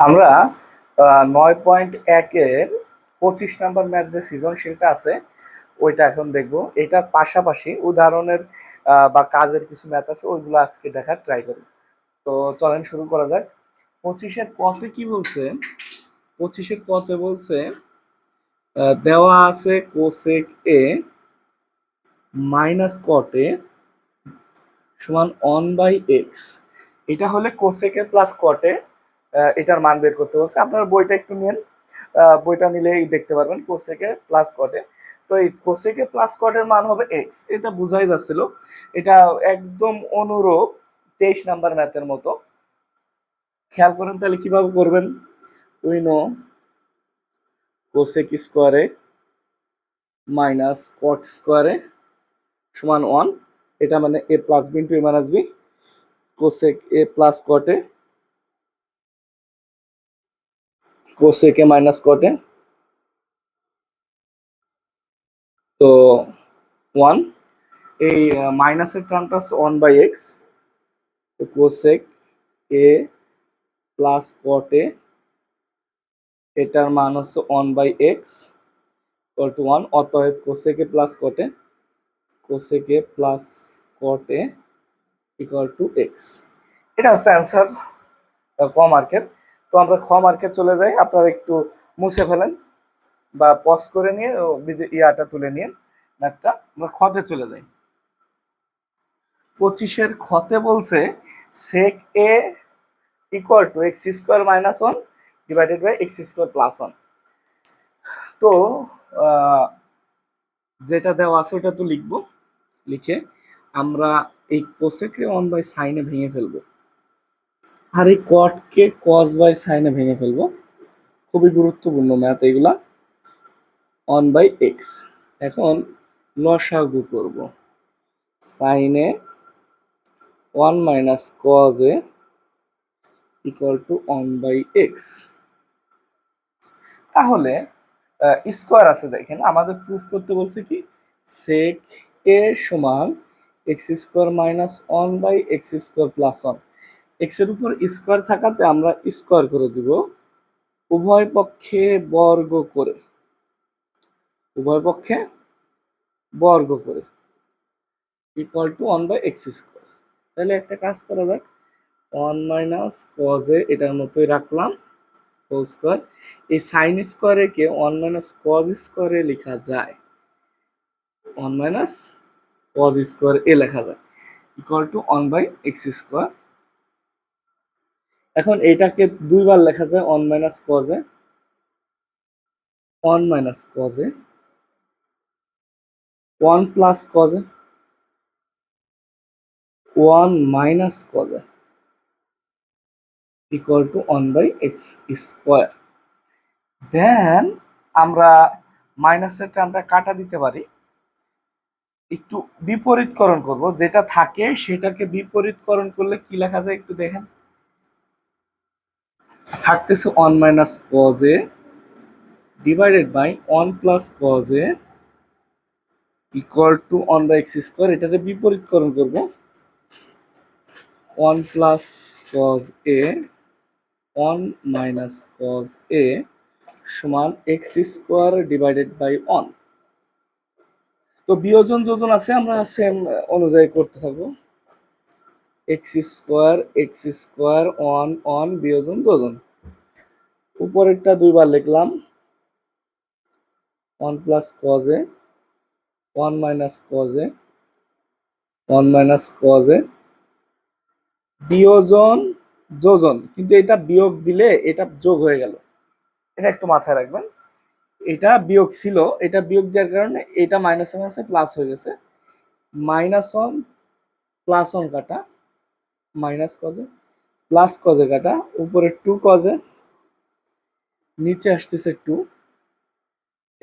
আমরা 9.1-এর 25 নম্বর ম্যাথ যে সৃজনশীলটা আছে ওইটা এখন দেখব। এটার পাশাপাশি উদাহরণের বা কাজের কিছু ম্যাথ আছে, ওইগুলো আজকে দেখার ট্রাই করি। তো চলেন শুরু করা যাক। 25-এর কতে কি বলছে? 25-এর কতে বলছে দেওয়া আছে কোসেক এ মাইনাস কট এ সমান 1/x। এটা হলে কোসেক এ প্লাস কট এ, এটার মান বের করতে বলছে। আপনার বইটা একটু নিন, বইটা নিলেই দেখতে পারবেন কোসেকে প্লাস কটে। তো এই কোসেকে প্লাস কটের মান হবে এক্স, এটা বোঝাই যাচ্ছিল। এটা একদম অনুরূপ 23 নাম্বার ম্যাথের মতো। খেয়াল করেন তাহলে কিভাবে করবেন। We know cosec square A minus cot square A সমান 1। এটা মানে A plus B into A minus B. Cosec A plus cot A cosec A minus cot A, তো 1। এই মাইনাসের টার্মটা হচ্ছে 1/x। Cosec A plus cot এ, এটার মান হচ্ছে 1/x ইকুয়াল টু 1। অতএব cosec A plus cot A cosec A plus cot A equal to X. এটা হচ্ছে অ্যান্সার ক মার্কের। তো আমরা খ মার্কে চলে যাই। আপনারা একটু মুছে ফেলেন বা পজ করে নিয়ে ইয়াটা তুলে নিয়ে ম্যাথটা। আমরা খতে চলে যাই। 25-এর খতে বলছে sec A equal to X square minus 1 divided by X square plus 1। তো যেটা দেওয়া আছে ওটা তো লিখবো। লিখে আমরা এই কোসেকে 1/সাইনে ভেঙে ফেলবো, আর এই কটকে কস বাই সাইনে ভেঙে ফেলবো। খুবই গুরুত্বপূর্ণ ম্যাথ এগুলা। 1/x। এখন লসাগু করব। সাইনে 1 minus cos A equal two 1/x। তাহলে স্কোয়ার আছে, দেখেন আমাদের প্রুফ করতে বলছে কি সেক এ সমান x square minus 1/এক্স square plus 1। X এর উপর স্কোয়ার থাকাতে আমরা স্কোয়ার করে দিব, উভয় পক্ষে বর্গ করে, উভয় পক্ষে বর্গ করে ইকুয়াল টু 1/এক্স স্কোয়ার। তাহলে একটা কাজ করা যাক, 1 মাইনাস কজ এ এটার মতোই রাখলাম হোল স্কোয়ার। এই সাইন স্কোয়ারে কে 1 মাইনাস কজ স্কোয়ারে লেখা যায়, 1 মাইনাস কজ স্কোয়ার এ লেখা যায় ইকুয়াল টু 1/এক্স স্কোয়ার। এখন এটাকে দুইবার লেখা যায় 1 minus cos A, 1 minus cos A, 1 plus cos A, 1 minus cos A equal to 1/এক্স স্কোয়ার। দেন আমরা মাইনাসের টার্মটা কাটা দিতে পারি, একটু বিপরীতকরণ করব। যেটা থাকে সেটাকে বিপরীতকরণ করলে কি লেখা যায় একটু দেখেন। থাকতেছে 1 minus cos A divided by 1 plus cos A equal to 1/এক্স স্কোয়ার। এটাকে বিপরীতকরণ করব, 1 plus cos A 1 minus cos A সমান এক্স স্কোয়ার ডিভাইডেড বাই 1। তো বিয়োজন যোজন আছে, আমরা সেম অনুযায়ী করতে থাকবো। এক্স স্কোয়ার 1 1 বিয়োজন যোজন। উপরেরটা দুইবার লিখলাম, 1 plus cos A 1 minus cos A 1 minus cos এ বিয়োজন যোজন, কিন্তু এটা বিয়োগ দিলে এটা যোগ হয়ে গেল, এটা একটু মাথায় রাখবেন। এটা বিয়োগ ছিল, এটা বিয়োগ দেওয়ার কারণে এটা মাইনাসে মাইনাসে প্লাস হয়ে গেছে। মাইনাস 1 প্লাস 1 কাটা, মাইনাস কজে প্লাস কজে কাটা, উপরে 2 কজে, নিচে আসতেছে 2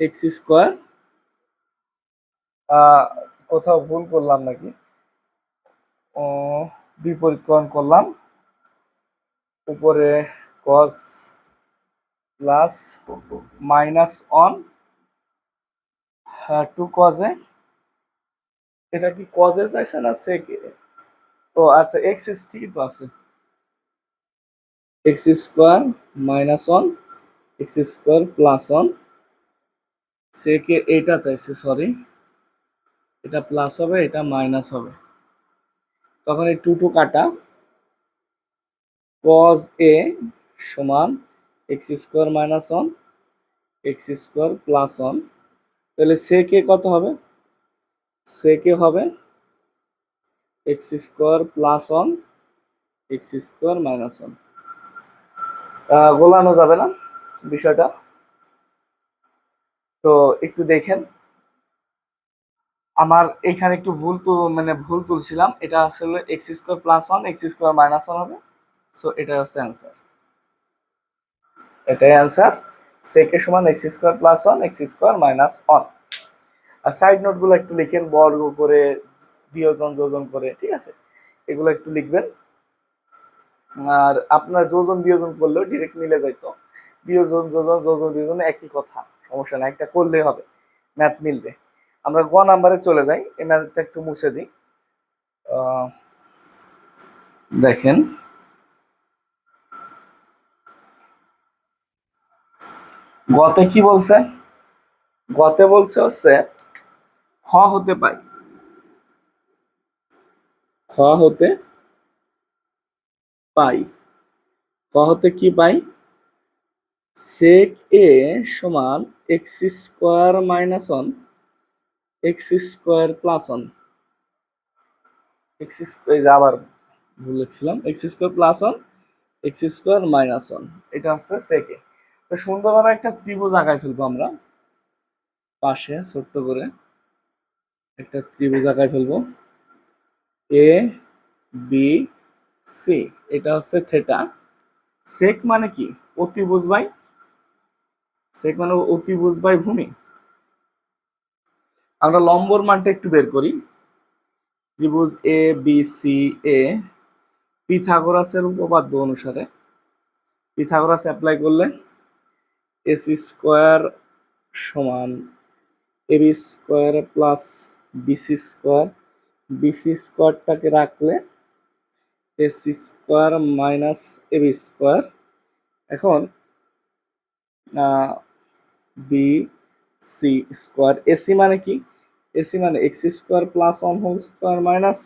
এক্স স্কোয়ার। কোথাও ভুল করলাম নাকি, ও বিপরীতকরণ করলাম। উপরে কজ প্লাস মাইনাস 1 2 কজে, এটা কি কজে চাইছে না সেকে? ও আচ্ছা, এক্স ঠিকই তো আছে, x square minus one x square plus one, সেকে এটা চাইছে, সরি এটা প্লাস হবে এটা মাইনাস হবে, তখন এই টু টু কাটা, cos a সমান x square minus one x square plus one, তাহলে সেকে কত হবে, সেকে হবে X square plus one x square minus one. গোলানো যাবে না বিষয়টা, তো একটু দেখেন, আমার এখানে একটু ভুল তুলছিলাম, এটা আসলে X square plus one x square minus one হবে। সো এটা হচ্ছে অ্যান্সার, এটাই অ্যান্সার, সেকে সমান x square plus one x square minus one. আর সাইড নোটগুলো একটু লিখেন, বর্গ করে বিয়োজন যোজন করে, ঠিক আছে, এগুলো একটু লিখবেন। আর আপনার যোজন বিয়োজন করলেও ডিরেক্ট মিলে যাইতো, বিয়োজন যোজন যোজন বিয়োজন একই কথা, সমস্যা না, একটা করলেই হবে, ম্যাথ মিলবে। আমরা গ নাম্বারে চলে যাই, এই ম্যাথটা একটু মুছে দিই। দেখেন গতে কি বলছে, গতে বলছে হচ্ছে খ হতে পাই, খ হতে পাই, খ হতে কি পাই, সেক এ সমান x square minus one x square plus one, X এই যে আবার ভুল লিখছিলাম, X square plus one x square minus one, এটা হচ্ছে সেকে। তো সুন্দরভাবে একটা ত্রিভুজ আঁকায় ফেলবো আমরা, পাশে ছোট্ট করে একটা ত্রিভুজ আঁকায় ফেলবো, এ বি সি, এটা হচ্ছে থেটা, সেক মানে কি, অতিভুজ বাই, সেক মানে অতিভুজ বাই ভূমি। আমরা লম্বর মানটা একটু বের করি, ত্রিভুজ এ বি সি এ, পিথাগোরাসের উপপাদ্য অনুসারে, পিথাগোরাস অ্যাপ্লাই করলে এস স্কোয়ার সমান AB square plus BC square, BC স্কোয়ারটাকে রাখলে S square minus AB square. এখন বি সি স্কোয়ার, এসি মানে কি, এসি মানে X square plus one whole square minus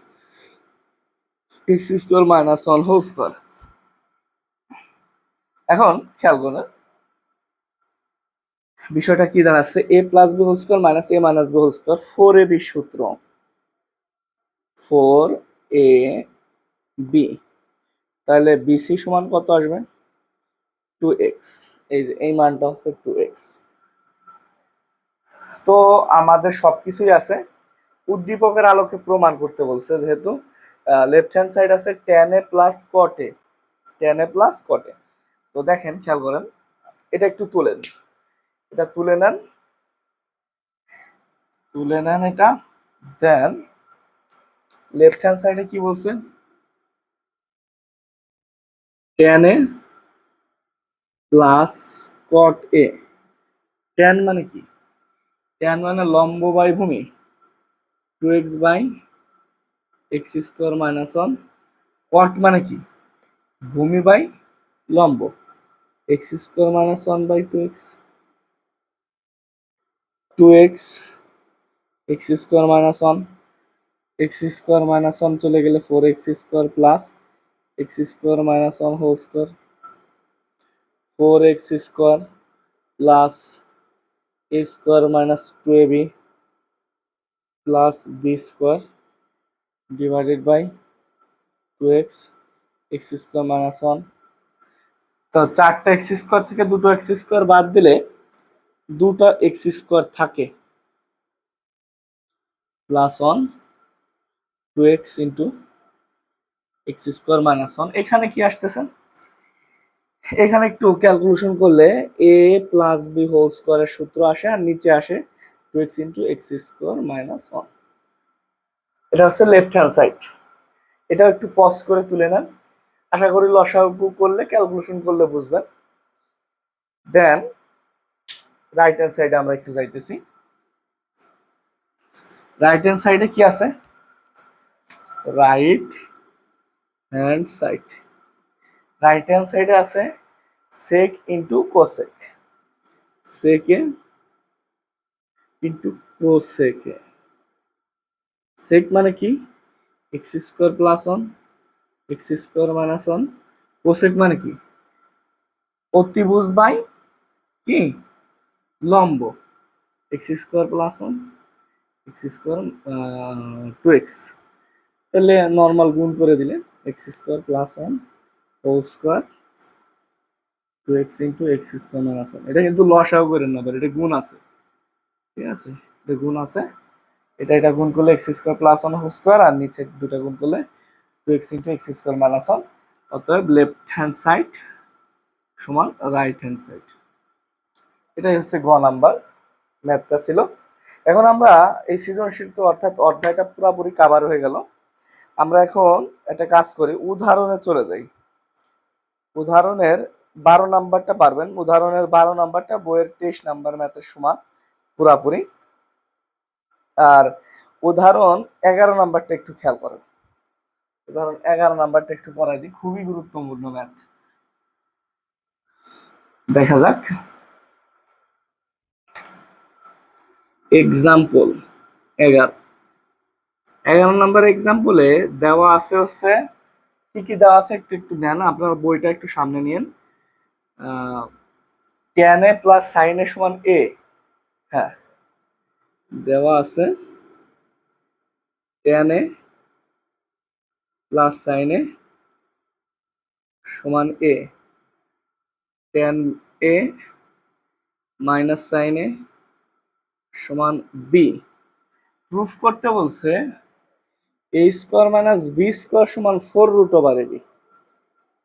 X square minus one whole square. এখন খেয়াল করেন বিষয়টা কি দাঁড়াচ্ছে, A plus B whole square minus A minus B whole square, four A B সূত্র, ফোর এ বি, তাহলে BC সমান কত আসবে, টু এক্স, এই যে এই মানটা হচ্ছে টু এক্স। তো আমাদের সবকিছুই আছে, উদ্দীপকের আলোকে প্রমাণ করতে বলছে, যেহেতু লেফট হ্যান্ড সাইড আছে ten A plus কটে, ten A plus কটে। তো দেখেন খেয়াল করেন, এটা একটু তুলেন, এটা তুলে নেন, তুলে নেন এটা, দেন লেফট হ্যান্ড সাইডে কি বলছে, tan A plus cot A, tan মানে কি, টেন মানে লম্ব বাই ভূমি, two X by X square minus one, cot মানে কি, ভূমি বাই লম্ব, x square minus one by two X, two x x square minus one, x square minus one চলে গেলে four X square plus X square minus one whole square, four X square plus A square minus two A B plus B square divided by two x x square minus one. তো চারটা x square থেকে দুটো x square বাদ দিলে দুটো x square থাকে, plus one two x into x square minus one. এখানে কি আসতেছে, এখানে একটু ক্যালকুলেশন করলে এ প্লাস বি হোল স্কোয়ারের সূত্র আসে, আর নিচে আসে two x into x square minus one. এটা হচ্ছে লেফট হ্যান্ড সাইড, এটা একটু পজ করে তুলে নেন, আশা করি লসাগু করলে ক্যালকুলেশন করলে বুঝবেন। দেন রাইট হ্যান্ড সাইডে আমরা একটু যাইতেছি, রাইট হ্যান্ড সাইডে কি আছে, right hand side, right hand সাইডে আছে সেক ইন্টু কোসেক, সেকে ইন্টু কোসেকে। সেক মানে কি? X square plus one x square minus one. Cosec মানে কি? অতিভুজ বাই কি লম্ব, x square plus one x square two x. তাহলে নর্মাল গুণ করে দিলে x square plus one whole square two x into x square minus one. এটা কিন্তু লসাও করেন না, এটা গুণ আছে, ঠিক আছে, এটা গুণ আছে। এটা গুণ করলে X square plus one whole square, আর নিচে দুটা গুণ করলে two x into x square minus one. অতএব লেফট হ্যান্ড সাইড সমান রাইট হ্যান্ড সাইড। এটাই হচ্ছে গ নাম্বার ম্যাথটা ছিল। এখন আমরা এই সৃজনশীল তো অর্থাৎ অধ্যায়টা পুরোপুরি কাভার হয়ে গেল। আমরা এখন একটা কাজ করি, উদাহরণে চলে যাই। উদাহরণের 12 নাম্বারটা পারবেন, উদাহরণের 12 নাম্বারটা বইয়ের 23 নাম্বার ম্যাথের সমান পুরাপুরি। আর উদাহরণ 11 নাম্বারটা একটু খেয়াল করেন, উদাহরণ 11 নাম্বারটা একটু পড়াই দিই, খুবই গুরুত্বপূর্ণ ম্যাথ। দেখা যাক। এক্সাম্পল 11 নাম্বার এক্সাম্পলে দেওয়া আছে হচ্ছে কি কি দেওয়া আছে একটু একটু নেন, আপনার বইটা একটু সামনে নিন। ট্যান এ প্লাস সাইন এ সমান এ, হ্যাঁ দেওয়া আছে ট্যান এ প্লাস সাইন এ সমান এ, ট্যান এ মাইনাস সাইন এ সমান বি। প্রুফ করতে বলছে এ স্কোয়ার মাইনাস বি স্কোয়ার সমান 4√/ab।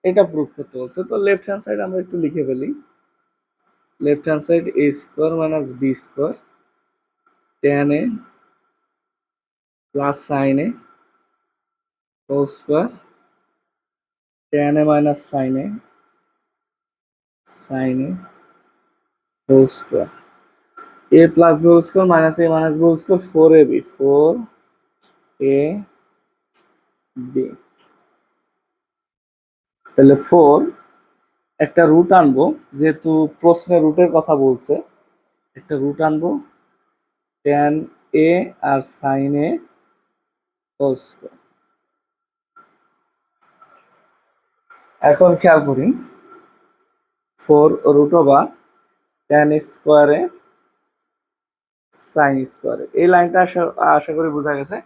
এটা প্রুফ করতে বলছে। তো লেফট হ্যান্ড সাইড আমরা একটু লিখে ফেলি। Left hand side A square minus B square tan A plus sine A whole square tan A minus sine A whole square A plus B whole square minus A minus B whole square 4ab 4ab। তাহলে 4 একটা root আনবো, যেহেতু প্রশ্নে রুটের কথা বলছে একটা root আনবো ট্যান এ আর সাইন এ হোল স্কোয়ার। এখন খেয়াল করি 4√/tan স্কোয়ারে সাইন স্কোয়ারে। এই লাইনটা আশা করি বোঝা গেছে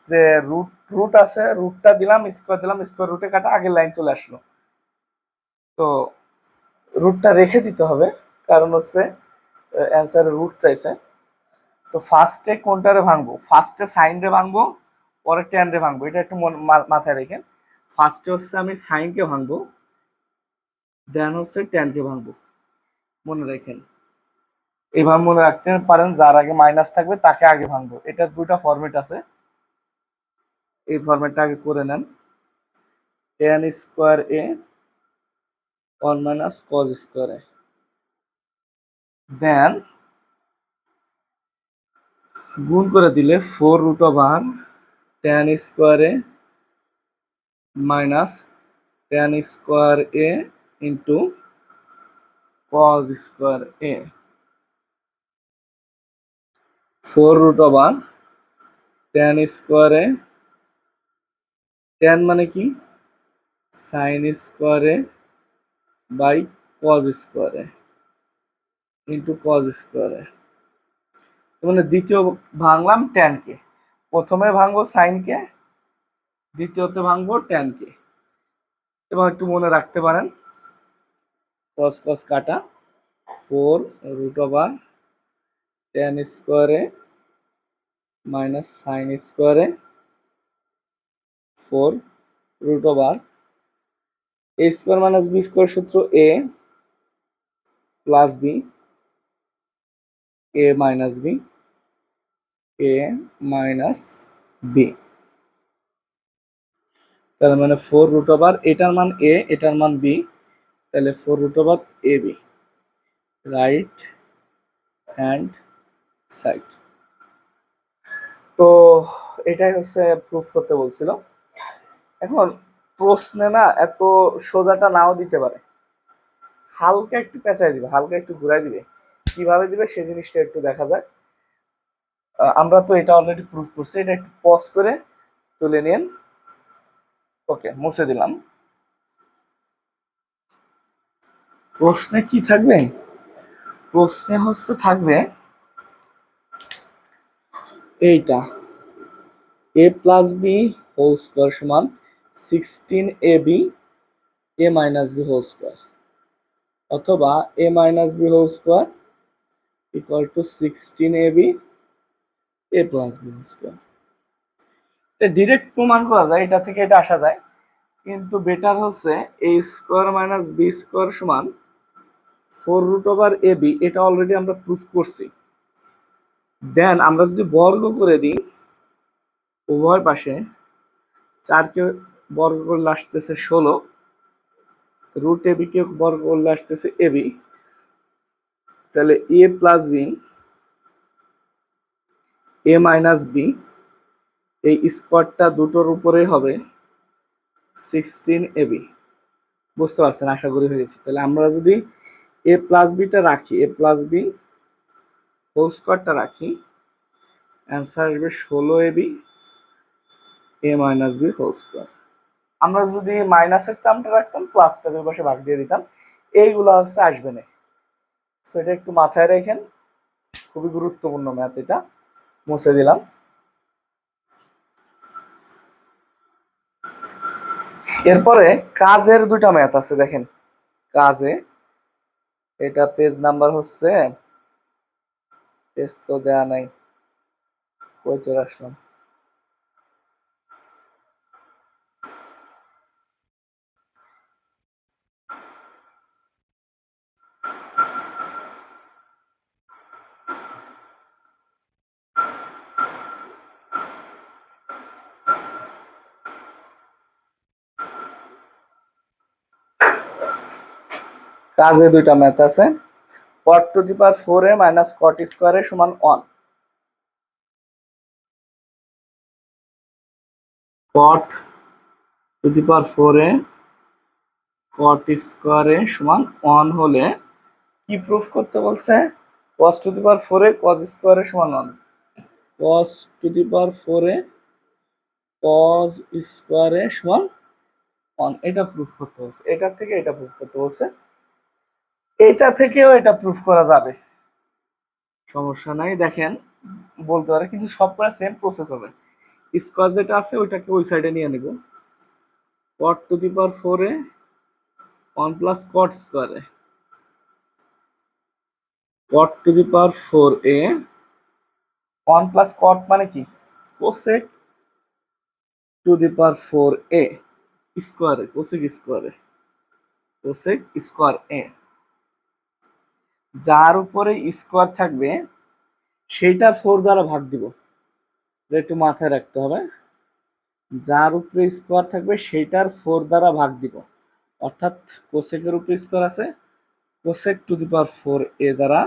যে রুট রুট আছে, রুটটা দিলাম স্কোয়ার দিলাম, স্কোয়ার রুটে কাটা আগের লাইন চলে আসলো। তো রুটটা রেখে দিতে হবে, কারণ হচ্ছে অ্যান্সারে রুট চাইছে। তো ফার্স্টে কোনটারে ভাঙবো? ফার্স্টে সাইন রে ভাঙবো, পরে ট্যান রে ভাঙবো, এটা একটু মাথায় রেখেন। ফার্স্টে হচ্ছে আমি সাইনকে ভাঙবো, দেন হচ্ছে ট্যানকে ভাঙবো, মনে রাখেন। এভাবে মনে রাখতে পারেন, যার আগে মাইনাস থাকবে তাকে আগে ভাঙবো। এটার দুইটা ফরম্যাট আছে, এই ফরম্যাটটা আগে করে নেন। Tan square A 1 minus cos square A, then গুণ করে দিলে 4√tan square A minus tan square A into cos square A. 4√tan square A, tan মানে কি? Sine square A by cos square A into cos square A. মানে দ্বিতীয় ভাঙলাম ট্যানকে, প্রথমে ভাঙবো সাইনকে, দ্বিতীয়তে ভাঙবো ট্যানকে। এবং একটু মনে রাখতে পারেন কস কস কাটা 4√tan square A minus sine square A 4√a square minus B square সূত্র A plus B A minus B A minus B. তার মানে 4√, এটার মান এ এটার মান বি, তাহলে 4√ab রাইট হ্যান্ড সাইড। তো এটাই হচ্ছে প্রুফ করতে বলছিল। এখন প্রশ্নে না এত সোজাটা নাও দিতে পারে, হালকা একটু পেঁচাই দিবে, হালকা একটু ঘুরাই দিবে, কিভাবে দিবে সেই জিনিসটা একটু দেখা যাক। আমরা তো এটা অলরেডি প্রুফ করছি, এটা একটু পজ করে তুলে নিন। ওকে, মুছে দিলাম। প্রশ্নে কি থাকবে? প্রশ্নে হচ্ছে থাকবে এইটা, A plus B whole square সমান 16ab A minus B whole square, অথবা A minus B whole square equal to 16ab A plus B whole square. এটা ডিরেক্ট প্রমাণ করা যায়, এটা থেকে এটা আসা যায়, কিন্তু বেটার হচ্ছে এ স্কোয়ার মাইনাস বি স্কোয়ার সমান 4√ab, এটা অলরেডি আমরা প্রুফ করছি। দেন আমরা যদি বর্গ করে দিই উভয় পাশে, 4কে বর্গ করলে আসতেছে 16, রুট এবি কে বর্গ করলে আসতেছে এবি, তাহলে এ plus B A minus B, এই স্কোয়ারটা দুটোর উপরেই হবে 16ab। বুঝতে পারছেন আশা করি হয়ে গেছে। তাহলে আমরা যদি এ প্লাস বিটা রাখি, এ প্লাস বি হোল স্কোয়ারটা রাখি, অ্যান্সার আসবে 16ab A minus B whole square. আমরা যদি মাইনাসের টার্মটা রাখতাম, প্লাসটা দুই পাশে ভাগ দিয়ে দিতাম, এইগুলো হচ্ছে আসবে না। সো এটা একটু মাথায় রাখেন, খুবই গুরুত্বপূর্ণ ম্যাথ এটা। মুছে দিলাম। এরপরে কাজের দুইটা ম্যাথ আছে, দেখেন কাজে, এটা পেজ নাম্বার হচ্ছে, পেজ তো দেয়া নাই, কই চলে আসলাম, কাজে দুইটা ম্যাথ আছে। cot two the power 4a minus cot square সমান 1, cot two the power 4a cot square সমান 1 হলে কি প্রুফ করতে বলছে? cos to the power 4a cos square সমান 1, cos to the power 4a cos square সমান 1, এটা প্রুফ করতে বলছে। এটা থেকে এটা প্রুফ করতে বলছে, এটা থেকেও এটা প্রুফ করা যাবে, সমস্যা নাই। দেখেন বলতে পারে, কিন্তু সবগুলা সেম প্রসেস হবে। স্কোয়ার যেটা আছে ওইটাকে ওই সাইডে নিয়ে নেব, cot two the power 4a 1 plus cot square, cot two the power 4a 1 plus cot মানে কি, cosec two the power 4a স্কোয়ারে, cosec স্কোয়ারে, cosec স্কোয়ার a, যার উপরে স্কোয়ার থাকবে সেইটার 4 দ্বারা ভাগ দিব, এটা একটু মাথায় রাখতে হবে। যার উপরে স্কোয়ার থাকবে সেইটার 4 দ্বারা ভাগ দিব, অর্থাৎ কোসেকের উপরে স্কোয়ার আছে, cosec two the power 4a দ্বারা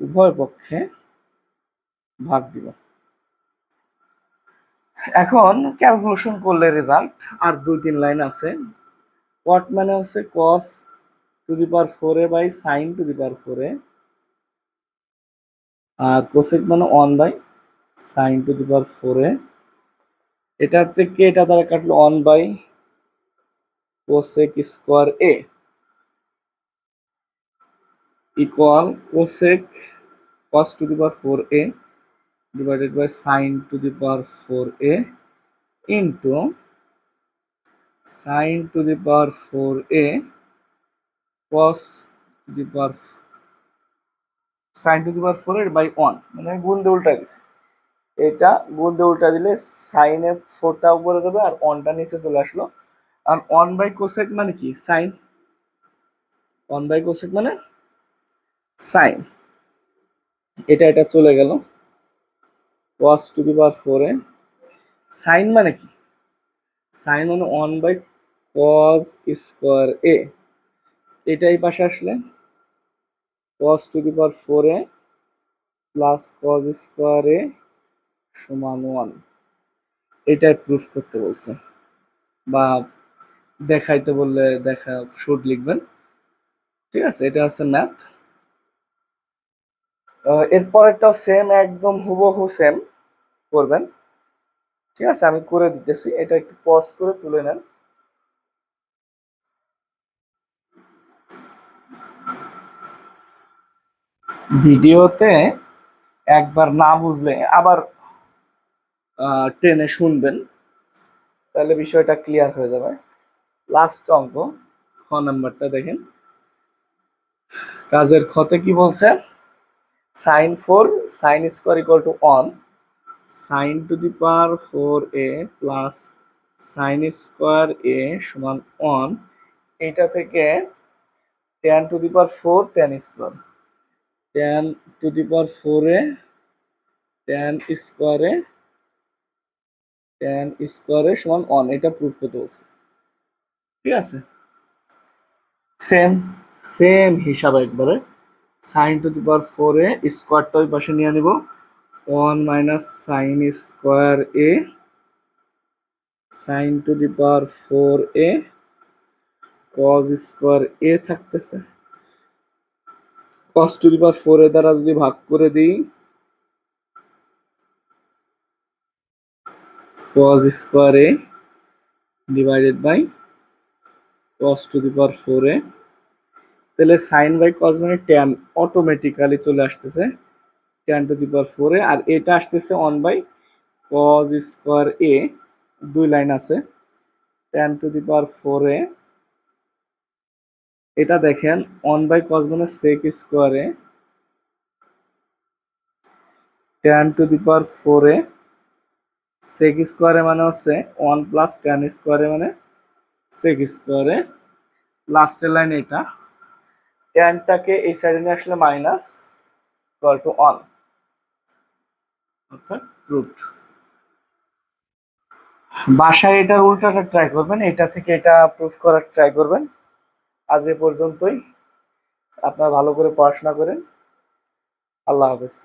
উভয় পক্ষে ভাগ দিব। এখন ক্যালকুলেশন করলে রেজাল্ট আর 2-3 লাইন আছে। cot মানে হচ্ছে cos to the power 4a by sin to the power 4a, আর কোসেক মানে 1 by sin to the power 4a, এটা থেকে এটা দ্বারা কাটলো 1 by cosec square a equal cosec cos to the power 4a divided by sin to the power 4a into sin to the power 4a cos to the power sin to the power 4a by 1, মানে গুণ দিয়ে উল্টা দিছি, এটা গুণ দিয়ে উল্টা দিলে sin এর 4টা উপরে যাবে আর 1টা নিচে চলে আসলো। আর 1 বাই কোসেক মানে কি, sin, 1 বাই কোসেক মানে sin, এটা এটা চলে গেল, cos to the power 4a, sin মানে কি, sin মানে 1 বাই cos স্কোয়ার a, এটাই পাশে আসলে cos to the power 4a plus cos square a সমান 1, এটাই প্রুফ করতে বলছে। বা দেখাইতে বললে দেখা শুড লিখবেন। ঠিক আছে, এটা আছে ম্যাথ। এরপরেরটাও সেম, একদম হুবহু সেম করবেন। ঠিক আছে, আমি করে দিতেছি, এটা একটু পজ করে তুলে নেন। ভিডিওতে একবার না বুঝলে আবার টেনে শুনবেন, তাহলে বিষয়টা ক্লিয়ার হয়ে যাবে। লাস্ট অঙ্ক, খ নাম্বারটা দেখেন। কাজের খতে কি বলছে? Sine four sine square equal to one, sine to the power four A plus sine square A সমান ওয়ান। এইটা থেকে tan to the power four tan square, tan to the power four A tan স্কোয়ারে tan স্কোয়ারে সমান one, এটা proof করতে বলছে। ঠিক আছে, সেম সেম হিসাব একবারে। Sine to the power four A স্কোয়ারটা ওই পাশে নিয়ে নিব, one minus sine square A sine to the power four A cos square A থাকতেছে, cos to the power four এ দ্বারা যদি ভাগ করে দিই, cos square A divided by cos to the power four A, তাহলে সাইন বাই কজ মানে tan, automatically চলে আসতেছে tan to the power four A, আর এটা আসতেছে one by cos square A, দুই লাইন আছে, tan to the power four A, এটা দেখেন ওয়ান বাই কজ মানে sec square A, tan to the power four A, sec স্কোয়ারে মানে হচ্ছে ওয়ান প্লাস ট্যান স্কোয়ারে মানে সেক স্কোয়ারে, লাস্টের লাইন এটা, ট্যানটাকে এই সাইডে নিয়ে আসলে মাইনাস ইকুয়াল টু ওয়ান, অর্থাৎ রুট। বাসায় এটা উল্টাটা ট্রাই করবেন, এটা থেকে এটা প্রুফ করার ট্রাই করবেন। আজ এ পর্যন্তই, আপনারা ভালো করে পড়াশোনা করেন। আল্লাহ হাফেজ।